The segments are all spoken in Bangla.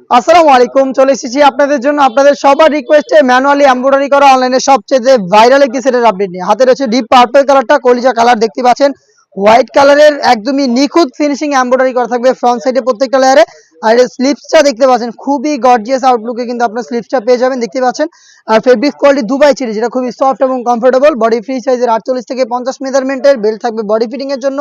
আসসালামু আলাইকুম। চলে এসেছি আপনাদের জন্য আপনাদের সবার রিকোয়েস্টে ম্যানুয়ালি এমব্রয়ডারি করা অনলাইনে সবচেয়ে ভাইরাল একটি সেটের আপডেট নিয়ে হাতে রয়েছে ডিপ পার্পল কালারটা, কলিজা কালার দেখতে পাচ্ছেন। হোয়াইট কালারের একদমই নিখুঁত ফিনিশিং এমব্রয়ডারি করা থাকবে ফ্রন্ট সাইডে প্রত্যেকটা লেয়ারে। আর এর স্লিপসটা দেখতে পাচ্ছেন খুবই গর্জিয়াস আউটলুকে কিন্তু আপনার স্লিপসটা পেয়ে যাবেন, দেখতে পাচ্ছেন। আর ফেব্রিক কোয়ালিটি দুবাই চিরি, যেটা খুবই সফট এবং কমফোর্টেবল। বডি ফ্রি সাইজের 48 থেকে 50 মেজারমেন্টের বেল্ট থাকবে বডি ফিটিং এর জন্য।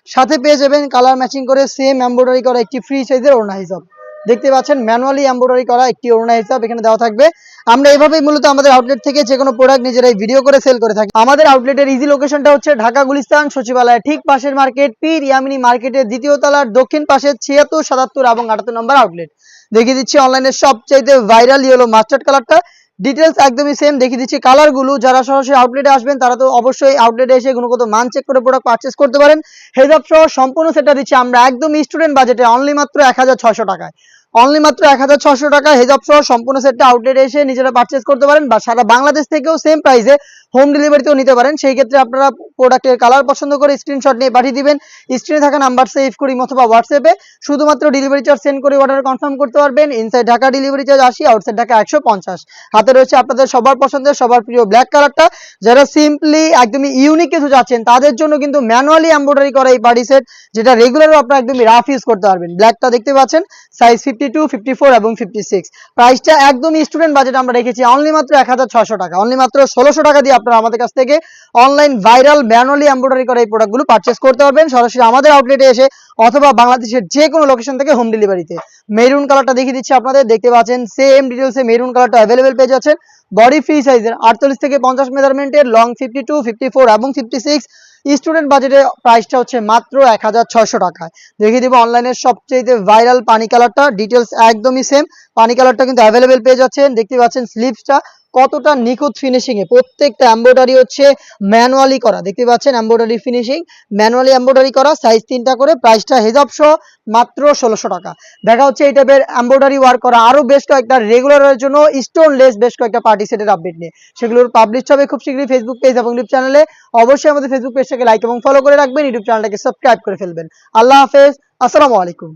সাথে পেয়ে যাবেন কালার ম্যাচিং করে সেম এমব্রয়ডারি করা একটি ফ্রি সাইজের ওড়না হিসাব, দেখতে পাচ্ছেন ম্যানুয়ালি এমব্রয়ডারি করা একটি ওড়না হিসাব এখানে দেওয়া থাকবে। আমরা এভাবেই মূলত আমাদের আউটলেট থেকে যে কোনো প্রোডাক্ট নিজেরাই ভিডিও করে সেল করে থাকি। আমাদের আউটলেটের ইজি লোকেশনটা হচ্ছে ঢাকা গুলিস্তান সচিবালয়ের ঠিক পাশের মার্কেট, পীর ইয়ামিনী মার্কেটের দ্বিতীয় তলার দক্ষিণ পাশে 76, 77 এবং 78 নম্বর আউটলেট। দেখিয়ে দিচ্ছি অনলাইনে সবচাইতে ভাইরাল ইয়েলো মাস্টার্ড কালারটা। ডিটেলস একদমই সেম দেখিয়ে দিচ্ছি কালারগুলো। যারা সরাসরি আউটলেটে আসবেন তারা তো অবশ্যই আউটলেটে এসে গুণগত মান চেক করে প্রোডাক্ট পারচেস করতে পারেন। হেজাব সহ সম্পূর্ণ সেটটা দিচ্ছি আমরা একদম স্টুডেন্ট বাজেটে অনলি মাত্র 1600 টাকায়। অনলি মাত্র 1600 টাকা হেজাব সহ সম্পূর্ণ সেটটা আউটলেটে এসে নিজেরা পারচেস করতে পারেন, বা সারা বাংলাদেশ থেকেও সেম প্রাইসে হোম ডেলিভারিতেও নিতে পারেন। সেই ক্ষেত্রে আপনারা প্রোডাক্টের কালার পছন্দ করে স্ক্রিনশট নিয়ে পাঠিয়ে দিবেন। স্ক্রিনে থাকা নাম্বার সেভ করি অথবা হোয়াটসঅ্যাপে শুধুমাত্র ডেলিভারি চার্জ সেন্ড করে অর্ডার কনফার্ম করতে পারবেন। Inside Dhaka delivery charge 80, outside Dhaka 150। হাতে রয়েছে আপনাদের সবার পছন্দের সবার প্রিয় ব্ল্যাক কালারটা। যারা সিম্পলি একদমই ইউনিক কিছু চাচ্ছেন তাদের জন্য কিন্তু ম্যানুয়ালি এমব্রয়ডারি করা এই পার্টি সেট, যেটা রেগুলারও আপনারা একদমই রাফ ইউজ করতে পারবেন। ব্ল্যাকটা দেখতে পাচ্ছেন সাইজ 52, 54 এবং 56। প্রাইসটা একদম স্টুডেন্ট বাজেট আমরা রেখেছি অনলি মাত্র 1600 টাকা। অনলি মাত্র 1600 টাকা দিয়ে আপনারা আমাদের কাছ থেকে অনলাইন ভাইরাল ম্যানুয়ালি এমব্রয়ডারি করা এই প্রোডাক্টগুলো পারচেস করতে পারবেন সরাসরি আমাদের আউটলেটে এসে অথবা বাংলাদেশের যে কোনো লোকেশন থেকে হোম ডেলিভারিতে। মেরুন কালারটা দেখিয়ে দিচ্ছি আপনাদের, দেখতে পাচ্ছেন সেম ডিটেলসে মেরুন কালারটা অ্যাভেলেবেল পেয়ে যাচ্ছেন। বডি ফ্রি সাইজের 48 থেকে 50 মেজারমেন্টের, লং 52, 54 এবং 56। স্টুডেন্ট বাজেটে প্রাইসটা হচ্ছে মাত্র 1600 টাকায়। দেখিয়ে দিব অনলাইনের সবচেয়ে ভাইরাল পানি কালারটা। ডিটেলস একদমই সেম, পানি কালারটা কিন্তু অ্যাভেলেবেল পেয়ে যাচ্ছেন। দেখতে পাচ্ছেন স্লিপসটা কতটা নিখুঁত ফিনিশিং এ, প্রত্যেকটা এমব্রয়ডারি হচ্ছে ম্যানুয়ালি করা, দেখতে পাচ্ছেন এমব্রয়ডারি ফিনিশিং ম্যানুয়ালি এমব্রয়ডারি করা, সাইজ 3টা করে। প্রাইসটা হেজাব সহ মাত্র 1600 টাকা। দেখা হচ্ছে এই টাইপের এমব্রয়ডারি ওয়ার্ক করা আরো বেশ কয়েকটা রেগুলারের জন্য স্টোনলেস বেশ কয়েকটা পার্টি সেটের আপডেট নিয়ে, সেগুলোর পাবলিশ হবে খুব শীঘ্রই ফেসবুক পেজ এবং ইউটিউব চ্যানেলে। অবশ্যই আমাদের ফেসবুক পেজটাকে লাইক এবং ফলো করে রাখবেন, ইউটিউব চ্যানেলটাকে সাবস্ক্রাইব করে ফেলবেন। আল্লাহ হাফেজ, আসসালামু আলাইকুম।